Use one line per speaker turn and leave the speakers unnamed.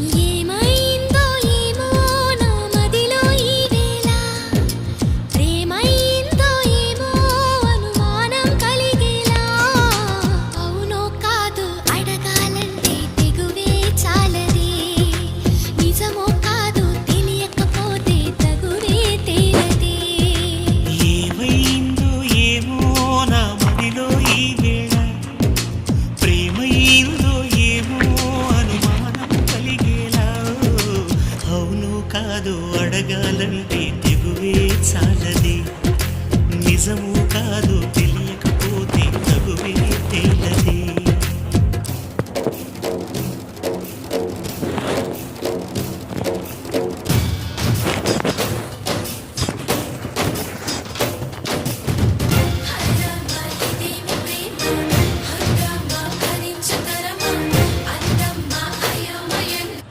ఏమైందో ఏమో నా మదిలో ఈ వేళ ప్రేమైందో ఏమో అనుమానం కలిగేలా అవునో కాదో అడగాలంటే తెగువే చాలదే నిజమో కాదో తెలియకపోతే తగువే తేలదే
ఏమైందో ఏమో నా మదిలో ఈ వేళ ప్రేమైందో ఏమో అనుమానం కలిగేలా అవును కాదు అడగాలంటే తెగువే చాలది నిజము కాదు తెలియకపోతే తగువే తేలది